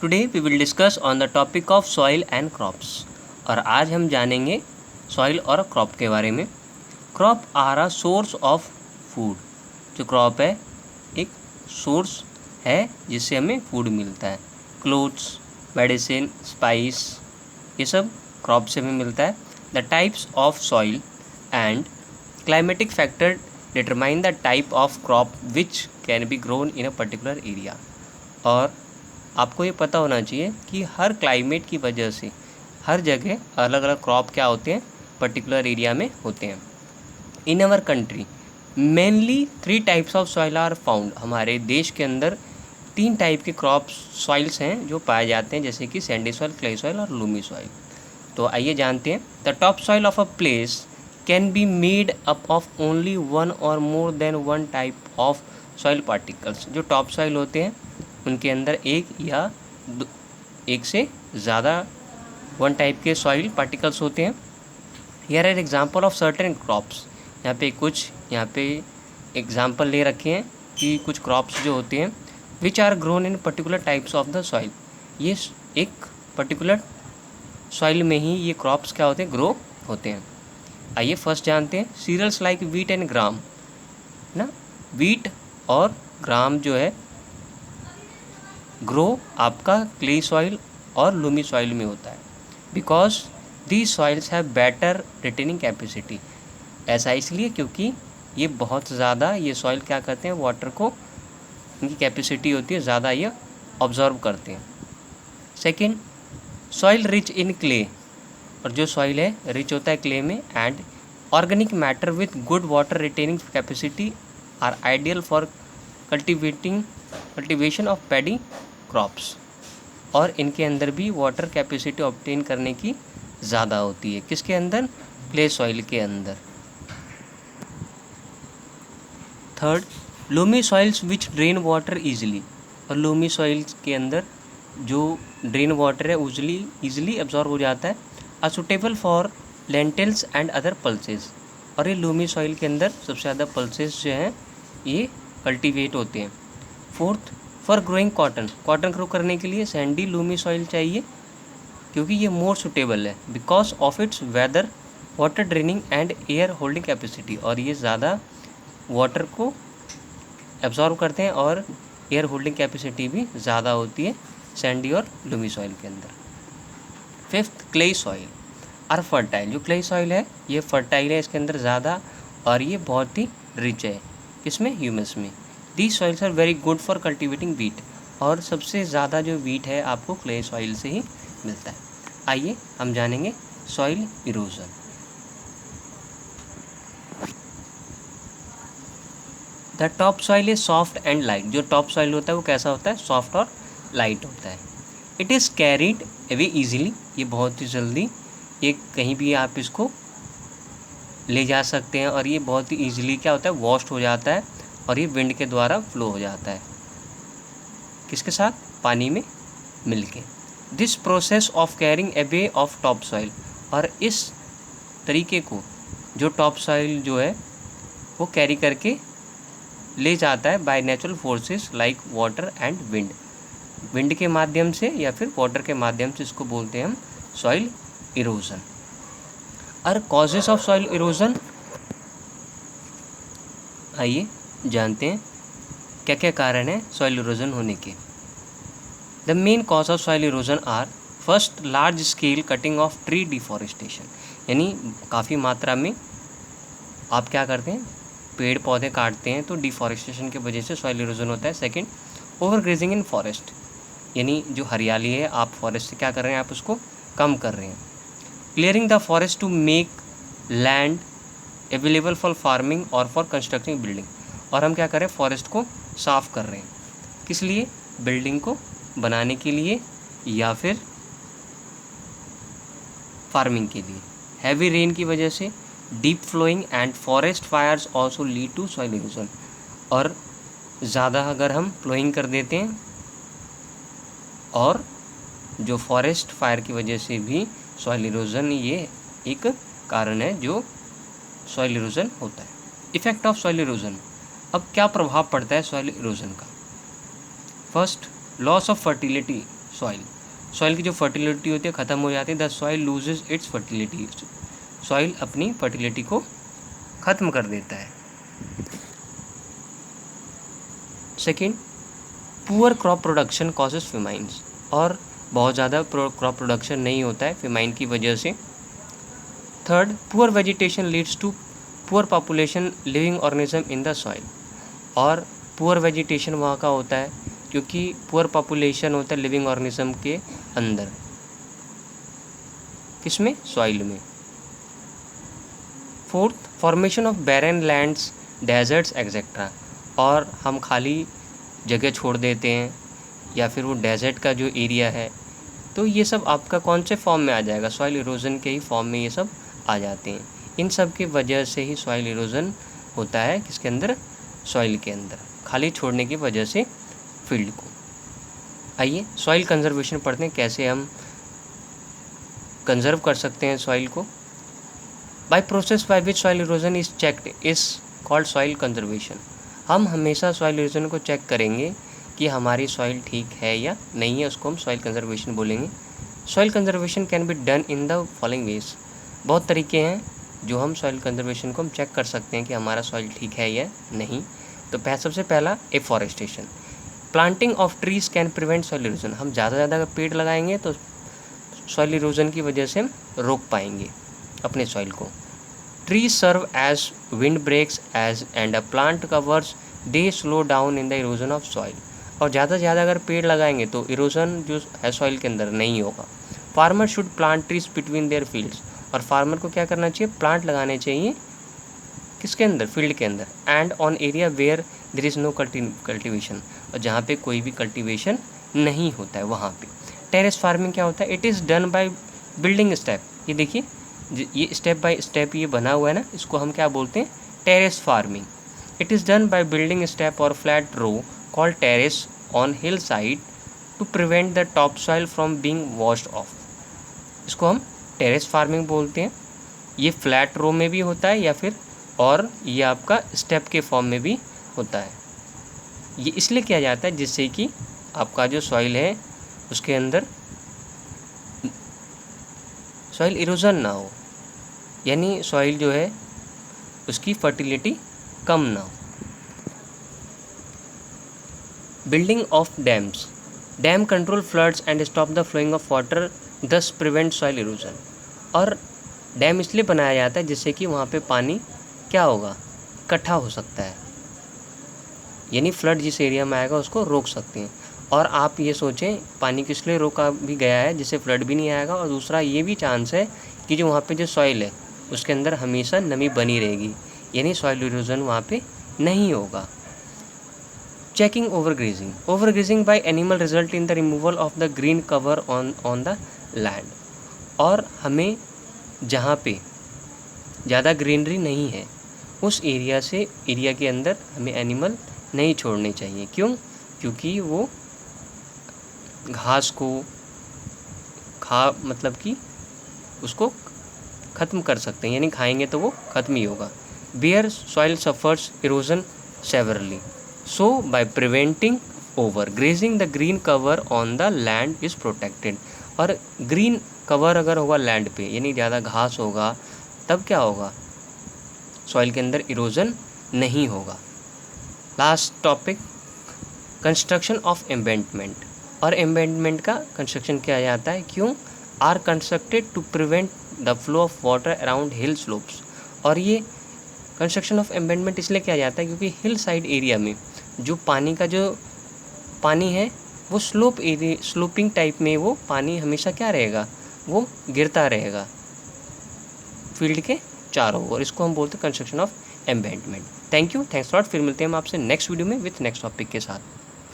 Today we will discuss on the topic of soil and crops. और आज हम जानेंगे सॉइल और क्रॉप के बारे में। Crop are a source of food. जो क्रॉप है एक सोर्स है जिससे हमें फूड मिलता है। क्लोथ्स, मेडिसिन, स्पाइस, ये सब क्रॉप से हमें मिलता है। The types of soil and climatic factor determine the type of crop which can be grown in a particular area. और आपको ये पता होना चाहिए कि हर क्लाइमेट की वजह से हर जगह अलग अलग क्रॉप क्या होते हैं, पर्टिकुलर एरिया में होते हैं। In our country mainly 3 types of soil are found. हमारे देश के अंदर 3 टाइप के क्रॉप सॉइल्स हैं जो पाए जाते हैं, जैसे कि सैंडी सॉइल, क्ले सॉइल और लूमी सॉइल। तो आइए जानते हैं। The top soil of a place can be made up of only one or more than one type of soil particles. जो टॉप सॉइल होते हैं उनके अंदर एक से ज़्यादा वन टाइप के सॉइल पार्टिकल्स होते हैं। Here are example of certain crops. यहाँ पे एग्जाम्पल ले रखे हैं कि कुछ क्रॉप्स जो होते हैं which are grown in particular types of the soil. ये एक पर्टिकुलर सॉइल में ही ये क्रॉप्स क्या होते हैं, ग्रो होते हैं। आइए फर्स्ट जानते हैं। सीरियल्स लाइक वीट एंड ग्राम ना। वीट और ग्राम जो है ग्रो आपका क्ले सॉइल और लूमी सॉइल में होता है, because the soils have better retaining capacity. ऐसा इसलिए क्योंकि ये बहुत ज़्यादा ये सॉइल क्या करते हैं, वाटर को, इनकी कैपेसिटी होती है ज़्यादा, ये ऑब्जॉर्व करते हैं। Second, soil rich in clay. और जो सॉइल है रिच होता है क्ले में। And organic matter with good water retaining capacity are ideal for cultivation of paddy crops. और इनके अंदर भी वाटर कैपेसिटी ऑब्टेन करने की ज़्यादा होती है। किसके अंदर? क्ले सॉइल के अंदर। Third, loamy soils which drain water easily. और लूमी सॉइल्स के अंदर जो ड्रेन वाटर है ईजिली एब्जॉर्ब हो जाता है। Are suitable for lentils and other pulses. और ये लूमी सॉइल के अंदर सबसे ज़्यादा पल्सेस जो हैं ये कल्टीवेट होते हैं। Fourth, for growing cotton grow करने के लिए सैंडी लूमी सॉइल चाहिए, क्योंकि ये मोर सुटेबल है because of its weather, water draining and air holding capacity. और ये ज़्यादा वाटर को एब्जॉर्व करते हैं और एयर होल्डिंग कैपेसिटी भी ज़्यादा होती है सैंडी और लूमी सॉइल के अंदर। Fifth, clay soil are fertile. जो क्ले सॉइल है ये फर्टाइल है, इसके अंदर ज़्यादा, और ये बहुत ही रिच है किसमें, ह्यूमस में। These soils are very good for cultivating wheat. और सबसे ज़्यादा जो वीट है आपको क्ले सॉइल से ही मिलता है। आइए हम जानेंगे soil erosion. The top soil is soft and light. जो टॉप सॉइल होता है वो कैसा होता है, सॉफ्ट और लाइट होता है। It is carried away easily. ये बहुत ही जल्दी, ये कहीं भी आप इसको ले जा सकते हैं। और ये बहुत ही ईजिली क्या होता है, वॉश्ड हो जाता है। और ये विंड के द्वारा फ्लो हो जाता है, किसके साथ, पानी में मिलके। This process of carrying away of top soil. और इस तरीके को जो टॉप सॉइल जो है वो कैरी करके ले जाता है by natural forces like water and wind. Wind के माध्यम से या फिर वाटर के माध्यम से, इसको बोलते हैं हम सॉइल इरोजन। और कॉजेस ऑफ सॉइल इरोजन, आइए जानते हैं क्या क्या कारण है सॉइल इरोजन होने के। The main cause of soil erosion are, first, large scale cutting of tree deforestation. यानी काफ़ी मात्रा में आप क्या करते हैं, पेड़ पौधे काटते हैं, तो डिफॉरेस्टेशन की वजह से सॉइल इरोजन होता है। सेकंड, ओवर ग्रेजिंग इन फॉरेस्ट। यानी जो हरियाली है आप फॉरेस्ट से क्या कर रहे हैं, आप उसको कम कर रहे हैं। Clearing the forest to make land available for farming और फॉर कंस्ट्रक्टिंग बिल्डिंग। और हम क्या कर रहे हैं, फॉरेस्ट को साफ़ कर रहे हैं, किस लिए, बिल्डिंग को बनाने के लिए या फिर फार्मिंग के लिए। हैवी रेन की वजह से deep flowing and forest fires also lead to soil erosion. और ज़्यादा अगर हम फ्लोइंग कर देते हैं, और जो फॉरेस्ट फायर की वजह से भी सॉइल इरोजन, ये एक कारण है जो सॉइल इरोजन होता है। इफेक्ट ऑफ सॉइल इरोजन, अब क्या प्रभाव पड़ता है सॉइल इरोजन का। First, loss of fertility. Soil की जो फर्टिलिटी होती है ख़त्म हो जाती है, the soil loses its fertility, soil अपनी फर्टिलिटी को ख़त्म कर देता है। Second, poor crop production causes famines, और बहुत ज़्यादा क्रॉप प्रोडक्शन नहीं होता है फेमाइन की वजह से। Third, poor vegetation leads to poor population living organism in the soil, और पुअर वेजिटेशन वहाँ का होता है क्योंकि पुअर पॉपुलेशन होता है लिविंग ऑर्गेनिज्म के अंदर, किसमें, सॉइल में। Fourth, formation of barren lands, deserts etcetera, और हम खाली जगह छोड़ देते हैं या फिर वो डेजर्ट का जो एरिया है, तो ये सब आपका कौन से फॉर्म में आ जाएगा, सॉइल इरोजन के ही फॉर्म में ये सब आ जाते हैं। इन सब की वजह से ही सॉइल इरोजन होता है, किसके अंदर, सॉइल के अंदर, खाली छोड़ने की वजह से फील्ड को। आइए सॉइल कंजर्वेशन पढ़ते हैं, कैसे हम कंजर्व कर सकते हैं सॉइल को। By process by which soil erosion is checked is called soil conservation. हम हमेशा सॉइल इरोजन को चेक करेंगे कि हमारी सॉइल ठीक है या नहीं है, उसको हम सॉइल कंजर्वेशन बोलेंगे। Soil conservation can be done in the following veg, बहुत तरीके हैं जो हम सॉइल कंजर्वेशन को हम चेक कर सकते हैं कि हमारा सॉइल ठीक है या नहीं। तो सबसे पहला afforestation, planting of trees can prevent soil erosion. हम ज़्यादा से ज़्यादा पेड़ लगाएंगे तो सॉइल इरोजन की वजह से हम रोक पाएंगे अपने सॉइल को। Trees serve as wind breaks as and a plant covers they slow down in the erosion of soil, और ज़्यादा से ज़्यादा अगर पेड़ लगाएंगे तो इरोजन जो है सॉइल के अंदर नहीं होगा। Farmer should plant trees between their fields, और फार्मर को क्या करना चाहिए, प्लांट लगाने चाहिए किसके अंदर, फील्ड के अंदर। And on area where there is no cultivation, और जहाँ पे कोई भी कल्टिवेशन नहीं होता है वहाँ पे। टेरेस फार्मिंग क्या होता है, it is done by building step. ये देखिए ये स्टेप बाय स्टेप ये बना हुआ है ना, इसको हम क्या बोलते हैं, terrace farming. It is done by building step और flat row called terrace on hill side to prevent the top soil from being washed off, इसको हम टेरेस फार्मिंग बोलते हैं। ये फ्लैट रो में भी होता है या फिर, और ये आपका स्टेप के फॉर्म में भी होता है। ये इसलिए किया जाता है जिससे कि आपका जो सॉइल है उसके अंदर सॉइल इरोजन ना हो, यानी सॉइल जो है उसकी फर्टिलिटी कम ना हो। Building of dams, dam control floods and stop the flowing of water दस प्रिवेंट सॉइल इरोजन, और डैम इसलिए बनाया जाता है जिससे कि वहाँ पे पानी क्या होगा, इकट्ठा हो सकता है, यानी फ्लड जिस एरिया में आएगा उसको रोक सकते हैं। और आप ये सोचें पानी किस लिए रोका भी गया है, जिससे फ्लड भी नहीं आएगा, और दूसरा ये भी चांस है कि जो वहाँ पे जो सॉइल है उसके अंदर हमेशा नमी बनी रहेगी, यानी सॉइल इरोजन वहाँ पे नहीं होगा। Checking overgrazing, overgrazing by animal result in the removal of the green cover on the land, और हमें जहाँ पे ज़्यादा ग्रीनरी नहीं है उस एरिया के अंदर हमें एनिमल नहीं छोड़ने चाहिए। क्यों, क्योंकि वो घास को मतलब कि उसको ख़त्म कर सकते हैं, यानी खाएंगे तो वो ख़त्म ही होगा। Bare soil suffers erosion severely, so by preventing over grazing the green cover on the land is protected, और ग्रीन कवर अगर होगा लैंड पे, यानी ज़्यादा घास होगा, तब क्या होगा, सॉइल के अंदर इरोजन नहीं होगा। Last topic, construction of embankment, और एम्बेंटमेंट का कंस्ट्रक्शन किया जाता है, क्यों, are constructed to prevent the flow of water around hill slopes, और ये कंस्ट्रक्शन ऑफ एम्बेंटमेंट इसलिए किया जाता है क्योंकि हिल साइड एरिया में जो पानी है वो स्लोपिंग टाइप में वो पानी हमेशा क्या रहेगा, वो गिरता रहेगा फील्ड के चारों ओर, इसको हम बोलते हैं कंस्ट्रक्शन ऑफ एम्बेंटमेंट। थैंक्स लॉट, फिर मिलते हैं हम आपसे नेक्स्ट वीडियो में विथ नेक्स्ट टॉपिक के साथ।